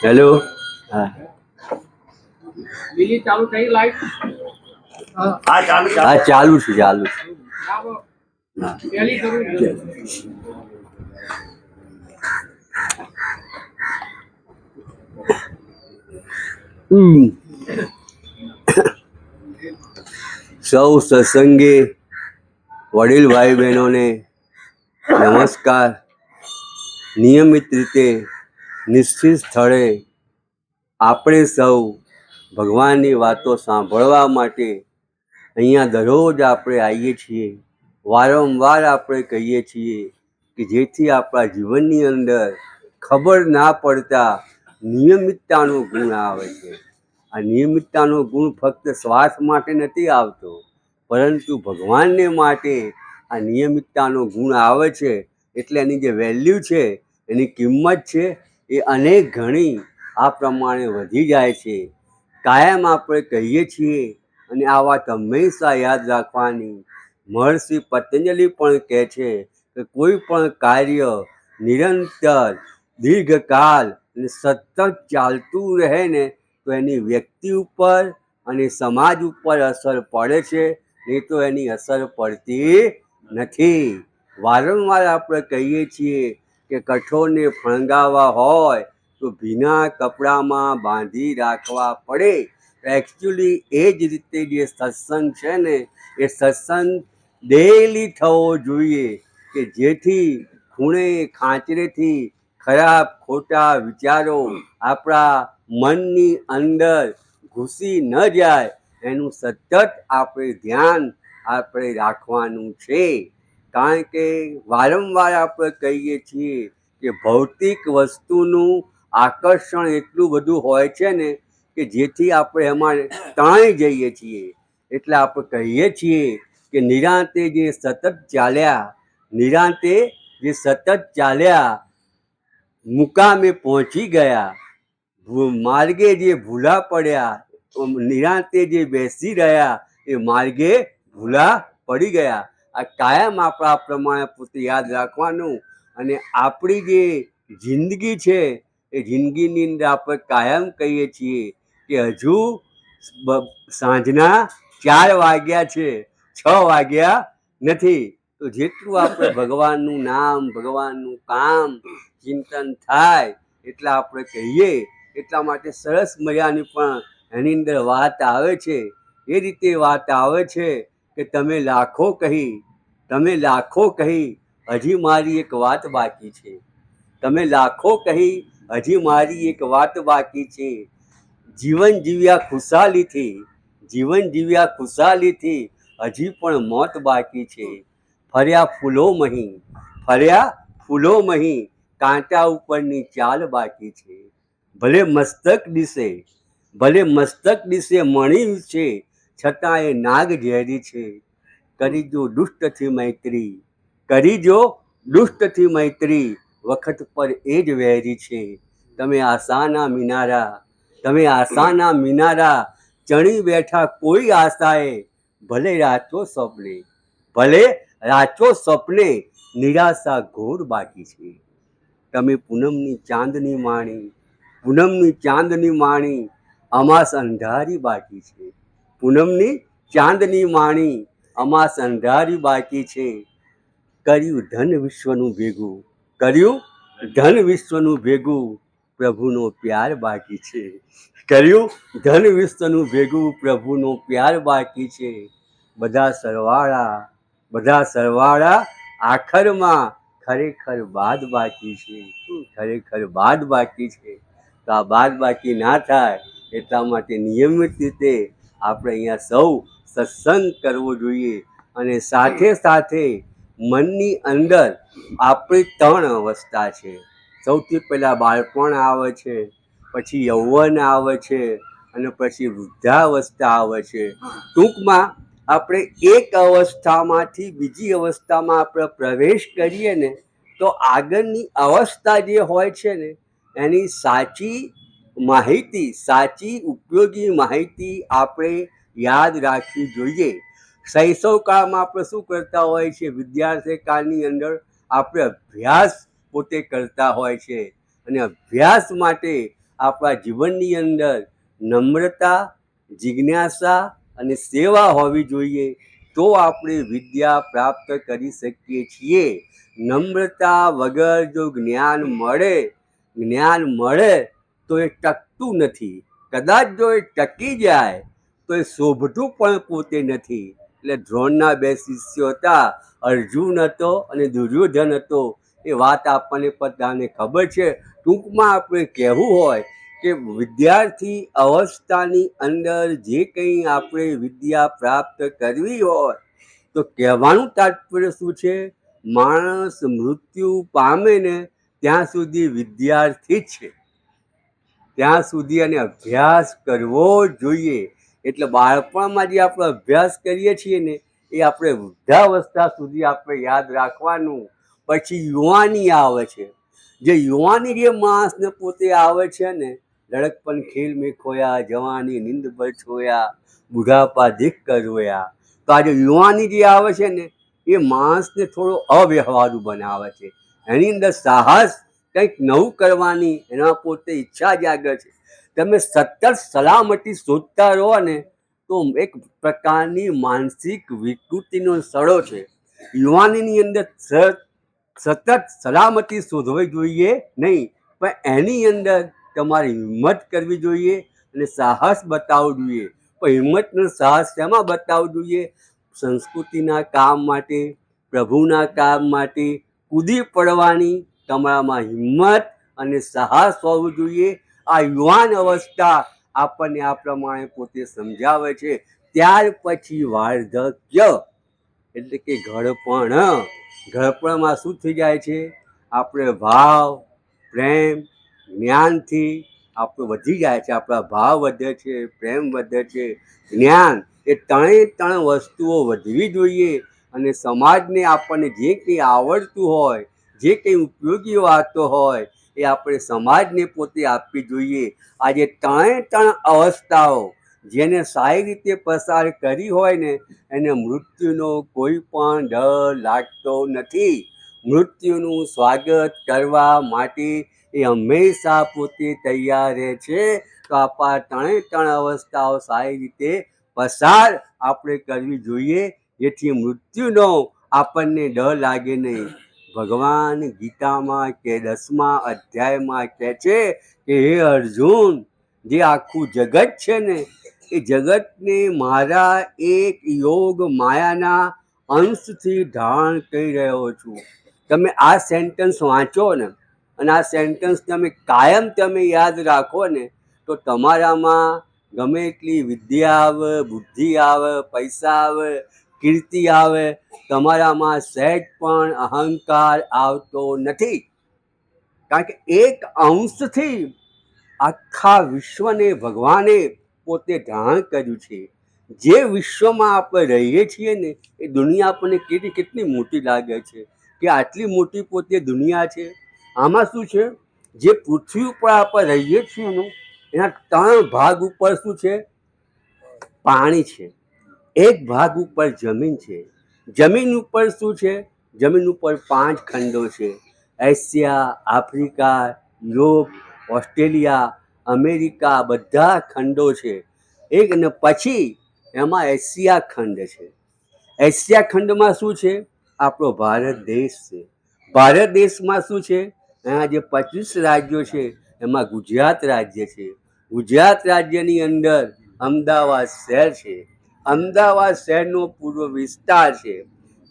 Hello. હા ચાલુ થઈ લાઈટ? હા ચાલુ છે ચાલુ છે. પહેલી શરૂ સૌ સત્સંગી વડીલ ભાઈ બહેનોને નમસ્કાર. નિયમિત રીતે નિશ્ચિત સ્થળે આપણે સૌ ભગવાનની વાતો સાંભળવા માટે અહીંયા દરરોજ આપણે આવીએ છીએ. વારંવાર આપણે કહીએ છીએ કે જેથી આપણા જીવનની અંદર ખબર ના પડતા નિયમિતતાનો ગુણ આવે છે. આ નિયમિતતાનો ગુણ ફક્ત શ્વાસ માટે નથી આવતો, પરંતુ ભગવાનને માટે આ નિયમિતતાનો ગુણ આવે છે. એટલે એની જે વેલ્યુ છે, એની કિંમત છે, એ અનેક ગણી આ પ્રમાણે વધી જાય છે. કાયમ આપણે કહીએ છીએ અને આ વાત હંમેશા યાદ રાખવાની. મહર્ષિ પતંજલિ પણ કહે છે કે કોઈ પણ કાર્ય નિરંતર દીર્ઘકાળ અને સતત ચાલતું રહે ને તો એની વ્યક્તિ ઉપર અને સમાજ ઉપર અસર પડે છે, નહીં તો એની અસર પડતી નથી. વારંવાર આપણે કહીએ છીએ કે કઠોળને ફણગાવવા હોય તો ભીના કપડામાં બાંધી રાખવા પડે. એકચ્યુઅલી એ જ રીતે જે સત્સંગ છે ને, એ સત્સંગ ડેલી થવો જોઈએ કે જેથી ખૂણે ખાંચરેથી ખરાબ ખોટા વિચારો આપણા મનની અંદર ઘૂસી ન જાય, એનું સતત આપણે ધ્યાન આપણે રાખવાનું છે. કારણ કે વારંવાર આપણે કહીએ છીએ કે ભૌતિક વસ્તુનું આકર્ષણ એટલું બધું હોય છે ને કે જેથી આપણે એમાં તણાઈ જઈએ છીએ. એટલે આપણે કહીએ છીએ કે નિરાંતે જે સતત ચાલ્યા મુકામે પહોંચી ગયા, માર્ગે જે ભૂલા પડ્યા, નિરાંતે જે બેસી રહ્યા એ માર્ગે ભૂલા પડી ગયા. આ કાયમ આપણા પ્રમાણે પોતે યાદ રાખવાનું. અને આપણી જે જિંદગી છે એ જિંદગીની અંદર આપણે કાયમ કહીએ છીએ કે હજુ સાંજના 4 વાગ્યા છે, 6 વાગ્યા નથી. તો જેટલું આપણે ભગવાનનું નામ, ભગવાનનું કામ ચિંતન થાય એટલે આપણે કહીએ. એટલા માટે સરસ મજાની પણ એની અંદર વાત આવે છે. એ રીતે વાત આવે છે કે તમે લાખો કહી હજી મારી એક વાત બાકી છે. તમે લાખો કહી હજી મારી એક વાત બાકી છે. જીવન જીવ્યા ખુશાલીથી હજી પણ મોત બાકી છે. ફર્યા ફૂલો મહી કાંટા ઉપરની ચાલ બાકી છે. ભલે મસ્તક દિશે મણી છે, છતાં એ નાગ ઝેરી છે. કરીજો દુષ્ટથી મૈત્રી વખત પર એ જ વહેરી છે. તમે આશાના મિનારા ચણી બેઠા કોઈ આશાએ, ભલે રાચો સ્વપ્ને નિરાશા ઘોર બાકી છે. તમે પૂનમની ચાંદની માણી અમાસ અંધારી બાકી છે. પૂનમની ચાંદની માણી અમાસ અંધારી બાકી છે. કર્યું ધન વિશ્વનું ભેગું પ્રભુનો પ્યાર બાકી છે. પ્રભુનો પ્યાર બાકી છે. બધા સરવાળા આખરમાં ખરેખર બાદ બાકી છે. તો આ બાદ બાકી ના થાય એટલા માટે નિયમિત રીતે આપણે અહીંયા સૌ સત્સંગ કરવો જોઈએ. અને સાથે મનની અંદર આપણી 3 અવસ્થા છે. સૌથી પહેલાં બાળપણ આવે છે, પછી યૌવન આવે છે, અને પછી વૃદ્ધાવસ્થા આવે છે. ટૂંકમાં આપણે એક અવસ્થામાંથી બીજી અવસ્થામાં આપણે પ્રવેશ કરીએ ને તો આગળની અવસ્થા જે હોય છે ને એની સાચી ઉપયોગી માહિતી આપણે યાદ રાખવી જોઈએ. શૈશવ કાળમાં આપણે શું કરતા હોય છે? વિદ્યાર્થી કાળની અંદર આપણે અભ્યાસ પોતે કરતા હોય છે, અને અભ્યાસ માટે આપણા જીવનની અંદર નમ્રતા, જિજ્ઞાસા અને સેવા હોવી જોઈએ, તો આપણે વિદ્યા પ્રાપ્ત કરી શકીએ છીએ. નમ્રતા વગર જો જ્ઞાન મળે તો એ ટકતું નથી. કદાચ જો એ ટકી જાય તો એ શોભતું પણ પોતે નથી. એટલે દ્રોણના બે શિષ્યો હતા, અર્જુન હતો અને દુર્યોધન હતો. એ વાત આપણને બધાને ખબર છે. ટૂંકમાં આપણે કહેવું હોય કે વિદ્યાર્થી અવસ્થાની અંદર જે કંઈ આપણે વિદ્યા પ્રાપ્ત કરવી હોય તો કહેવાનું તાત્પર્ય શું છે? માણસ મૃત્યુ પામે ને ત્યાં સુધી વિદ્યાર્થી જ છે, ત્યાં સુધી એને અભ્યાસ કરવો જોઈએ. એટલે બાળપણમાં જે આપણે અભ્યાસ કરીએ છીએ ને એ આપણે વૃદ્ધાવસ્થા સુધી આપણે યાદ રાખવાનું. પછી યુવાની આવે છે. જે યુવાની જે માણસને પોતે આવે છે ને, લડકપન ખેલ મેં ખોયા, જવાની નીંદ પર છોયા, બુઢાપા દીક કર રોયા. તો આજે યુવાની જે આવે છે ને એ માણસને થોડો અવ્યવહારુ બનાવે છે. એની અંદર સાહસ, કંઈક નવું કરવાની એના પોતે ઈચ્છા જાગે છે. તમે સતત સલામતી શોધતા રહો ને તો એક પ્રકારની માનસિક વિકૃતિનો સડો છે. યુવાનીની અંદર સતત સલામતી શોધવી જોઈએ નહીં, પણ એની અંદર તમારે હિંમત કરવી જોઈએ અને સાહસ બતાવવું જોઈએ. પણ હિંમતનો સાહસ શેમાં બતાવવું જોઈએ? સંસ્કૃતિના કામ માટે, પ્રભુના કામ માટે કૂદી પડવાની તમારામાં હિંમત અને સાહસ હોવું જોઈએ. આ યુવાન અવસ્થા આપણને આ પ્રમાણે પોતે સમજાવે છે. ત્યાર પછી વાર્ધક્ય એટલે કે ઘડપણમાં શું થઈ જાય છે? આપણે ભાવ, પ્રેમ, જ્ઞાનથી આપણું વધી જાય છે. આપણા ભાવ વધે છે, પ્રેમ વધે છે, જ્ઞાન, એ ત્રણે વસ્તુઓ વધવી જોઈએ. અને સમાજને આપણને જે કંઈ આવડતું હોય, જે કંઈ ઉપયોગી વાતો હોય એ આપણે સમાજને પોતે આપવી જોઈએ. આજે ત્રણ અવસ્થાઓ જેને સારી રીતે પસાર કરી હોય ને એને મૃત્યુનો કોઈ પણ ડર લાગતો નથી. મૃત્યુનું સ્વાગત કરવા માટે એ હંમેશા પોતે તૈયાર રહે છે. તો આપણા ત્રણ અવસ્થાઓ સારી રીતે પસાર આપણે કરવી જોઈએ, જેથી મૃત્યુનો આપણને ડર લાગે નહીં. ભગવાન ગીતામાં કે 10મા અધ્યાયમાં કહે છે કે હે અર્જુન, જે આખું જગત છે ને એ જગતને મારા એક યોગ માયાના અંશથી ધારણ કરી રહ્યો છું. તમે આ સેન્ટેન્સ વાંચો ને અને આ સેન્ટેન્સ તમે યાદ રાખો ને તો તમારામાં ગમે એટલી વિદ્યા આવે, બુદ્ધિ આવે, પૈસા આવે, કીર્તિ આવે, તમારામાં સહેજ પણ અહંકાર આવતો નથી. કારણ કે એક અંશથી આખા વિશ્વને ભગવાને પોતે ધારણ કર્યું છે. જે વિશ્વમાં આપણે રહીએ છીએ ને એ દુનિયા આપણને કેટલી મોટી લાગે છે કે આટલી મોટી પોતે દુનિયા છે. આમાં શું છે? જે પૃથ્વી ઉપર આપણે રહીએ છીએ ને એના 3 ભાગ ઉપર શું છે? પાણી છે. એક ભાગ ઉપર જમીન છે. જમીન ઉપર શું છે? જમીન ઉપર 5 ખંડો છે: Asia, Africa, Europe, Australia, America, બધા ખંડો છે. અને પછી એમાં એશિયા ખંડ છે. એશિયા ખંડમાં શું છે? આપણો ભારત દેશ છે. ભારત દેશમાં શું છે? એના જે 25 રાજ્યો છે એમાં ગુજરાત રાજ્ય છે. ગુજરાત રાજ્યની અંદર અમદાવાદ શહેર છે. અમદાવાદ શહેરનો પૂર્વ વિસ્તાર છે.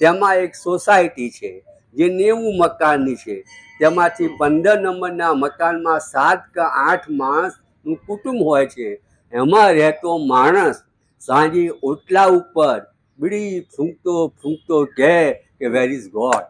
તેમાં એક સોસાયટી છે જે 90 મકાનની છે. તેમાંથી 15 નંબરના મકાનમાં 7 કે 8 માણસનું કુટુંબ હોય છે. એમાં રહેતો માણસ સાંજે ઓટલા ઉપર બીડી ફૂંકતો કહે કે વેર ઇઝ ગોડ.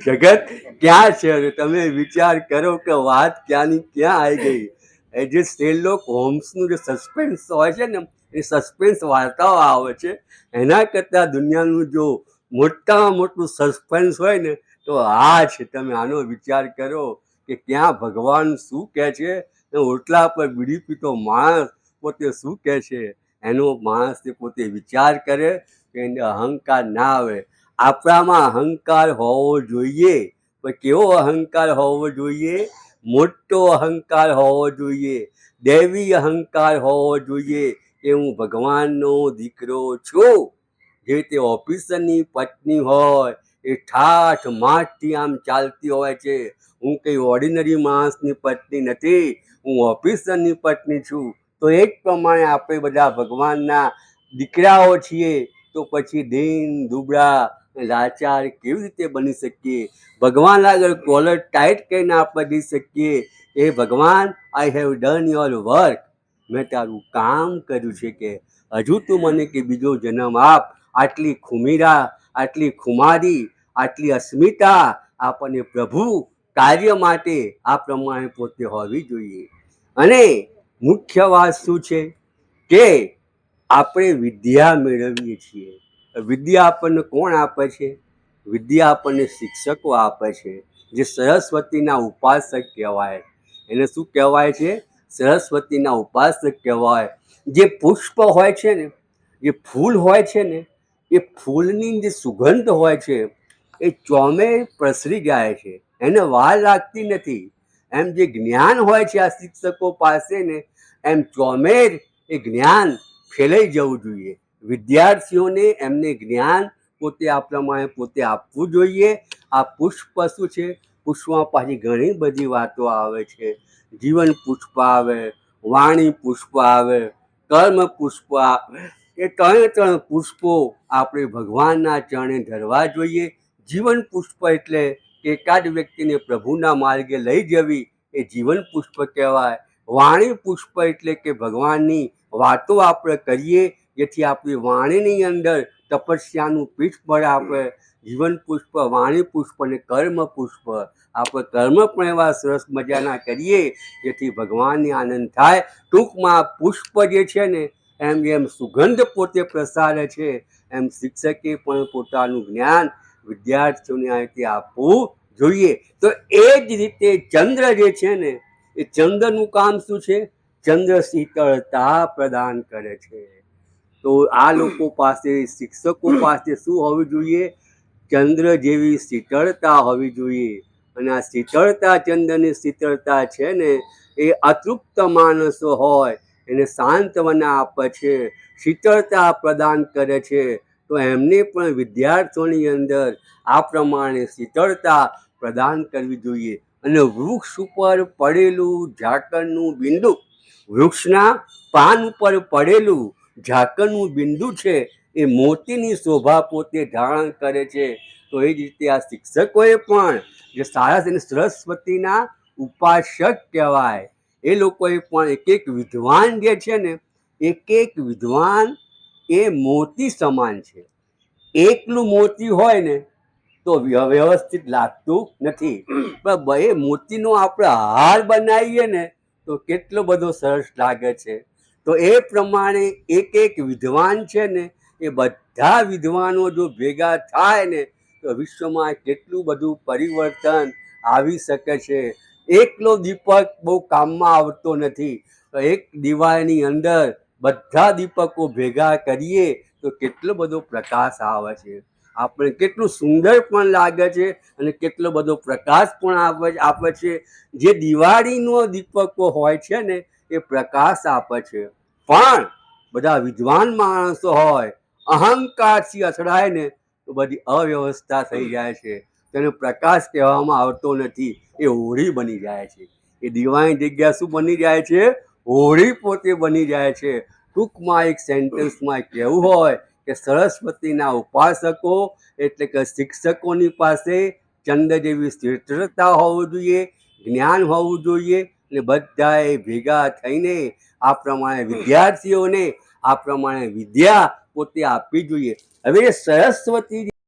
જગત ક્યાં છે? તમે વિચાર કરો કે વાત ક્યાંની ક્યાં આવી ગઈ. એ જે શેરલોક હોમ્સનું જે સસ્પેન્સ હોય છે ને એ સસ્પેન્સ વાર્તાઓ આવે છે. એના કરતાં દુનિયાનું જો મોટામાં મોટું સસ્પેન્સ હોય ને તો આ છે. તમે આનો વિચાર કરો કે ક્યાં ભગવાન શું કહે છે, ઓટલા પર બીડી પીતો માણસ પોતે શું કહે છે. એનો માણસને પોતે વિચાર કરે કે એને અહંકાર ના આવે. આપણામાં અહંકાર હોવો જોઈએ, પણ કેવો અહંકાર હોવો જોઈએ? મોટો અહંકાર હોવો જોઈએ, દૈવી અહંકાર હોવો જોઈએ કે હું ભગવાનનો દીકરો છું. જે તે ઓફિસરની પત્ની હોય એ ઠાઠ માઠથી આમ ચાલતી હોય છે, હું કઈ ઓર્ડિનરી માણસની પત્ની નથી, હું ઓફિસરની પત્ની છું. તો એ જ પ્રમાણે આપણે બધા ભગવાનના દીકરાઓ છીએ, તો પછી દીન દુબળા લાચાર કેવી રીતે બની શકીએ? ભગવાન આગળ કોલર ટાઈટ કરીને આપણે જઈ શકીએ, એ ભગવાન I have done your work, મેં તારું કામ કર્યું છે, કે હજુ તું મને કે બીજો જન્મ આપ. આટલી ખુમીરા, આટલી ખુમારી, આટલી અસ્મિતા આપણને પ્રભુ કાર્ય માટે આ પ્રમાણે પોતે હોવી જોઈએ. અને મુખ્ય વાત શું છે કે આપણે વિદ્યા મેળવીએ છીએ. વિદ્યા આપણને કોણ આપે છે? વિદ્યા આપણને શિક્ષકો આપે છે, જે સરસ્વતીના ઉપાસક કહેવાય. એને શું કહેવાય છે? સરસ્વતીના ઉપાસક કહેવાય. જે પુષ્પ હોય છે ને, જે ફૂલ હોય છે ને, એ ફૂલની જે સુગંધ હોય છે એ ચોમે પ્રસરી જાય છે, એને વાર લાગતી નથી. એમ જે જ્ઞાન હોય છે આ શિક્ષકો પાસે ને, એમ ચોમેર એ જ્ઞાન ફેલાઈ જવું જોઈએ. વિદ્યાર્થીઓને એમને જ્ઞાન પોતે આ પ્રમાણે પોતે આપવું જોઈએ. આ પુષ્પ શું છે? પુષ્પમાં પાછી ઘણી બધી વાતો આવે છે. જીવન પુષ્પ આવે, વાણી પુષ્પ આવે, કર્મ પુષ્પ આવે. એ ત્રણે પુષ્પો આપણે ભગવાનના ચરણે ધરવા જોઈએ. જીવન પુષ્પ એટલે એકાદ વ્યક્તિને પ્રભુના માર્ગે લઈ જવી, એ જીવન પુષ્પ કહેવાય. વાણી પુષ્પ એટલે કે ભગવાનની વાતો આપણે કરીએ, જેથી આપણી વાણીની અંદર તપસ્યાનું પીઠ પડે. આપણે જીવન પુષ્પ, વાણી પુષ્પ અને કર્મ પુષ્પ. આપણે કર્મ પણ એવા સરસ મજાના કરીએ, જેથી ભગવાનને આનંદ થાય. ટૂંકમાં પુષ્પ જે છે ને, એમ એમ સુગંધ પોતે પ્રસારે છે, એમ શિક્ષકે પણ પોતાનું જ્ઞાન વિદ્યાર્થીઓને અહીંથી આપવું જોઈએ. તો એ જ રીતે ચંદ્ર જે છે ને, એ ચંદ્રનું કામ શું છે? ચંદ્ર શીતળતા પ્રદાન કરે છે. તો આ લોકો પાસે, શિક્ષકો પાસે શું હોવું જોઈએ? ચંદ્ર જેવી શીતળતા હોવી જોઈએ. અને આ શીતળતા, ચંદ્રની શીતળતા છે ને, એ અતૃપ્ત માણસો હોય એને સાંત્વના આપે છે, શીતળતા પ્રદાન કરે છે. તો એમને પણ વિદ્યાર્થીઓની અંદર આ પ્રમાણે શીતળતા પ્રદાન કરવી જોઈએ. અને વૃક્ષ ઉપર પડેલું ઝાકળનું બિંદુ, વૃક્ષના પાન ઉપર પડેલું ઝાકળનું બિંદુ છે, એ મોતીની શોભા પોતે ધારણ કરે છે. તો એ જ રીતે આ શિક્ષકોએ પણ, જે સારા સરસ્વતીના ઉપાસક કહેવાય, એ લોકોએ પણ એક એક વિદ્વાન જે છે ને, એક એક વિદ્વાન એ મોતી સમાન છે. એકલું મોતી હોય ને તો વ્યવસ્થિત લાગતું નથી, પણ એ મોતીનો આપણે હાર બનાવીએ ને તો કેટલો બધો સરસ લાગે છે. તો એ પ્રમાણે એક એક વિદ્વાન છે ને, એ બધા વિદ્વાનો જો ભેગા થાય ને, તો વિશ્વમાં કેટલું બધું પરિવર્તન આવી શકે છે. એકલો દીપક બહુ કામમાં આવતો નથી, તો એક દીવાની અંદર બધા દીપકો ભેગા કરીએ તો કેટલો બધો પ્રકાશ આવે છે. આપણે કેટલું સુંદર પણ લાગે છે અને કેટલો બધો પ્રકાશ પણ આપે છે. જે દિવાળીનો દીપકો હોય છે ને, એ પ્રકાશ આપે છે. પણ બધા વિદ્વાન માણસો હોય, અહંકારથી અથડાય ને તો બધી અવ્યવસ્થા થઈ જાય છે. તેને પ્રકાશ કહેવામાં આવતો નથી, એ હોળી બની જાય છે. એ દીવાની જગ્યા શું બની જાય છે? હોળી પોતે બની જાય છે. ટૂંકમાં એક સેન્ટેન્સમાં કહેવું હોય કે સરસ્વતીના ઉપાસકો એટલે કે શિક્ષકોની પાસે ચંદ્ર જેવી શ્રેષ્ઠતા હોવું જોઈએ, જ્ઞાન હોવું જોઈએ, અને બધાએ ભેગા થઈને આ પ્રમાણે વિદ્યાર્થીઓને આ પ્રમાણે વિદ્યા પોતે આપવી જોઈએ. હવે સરસ્વતી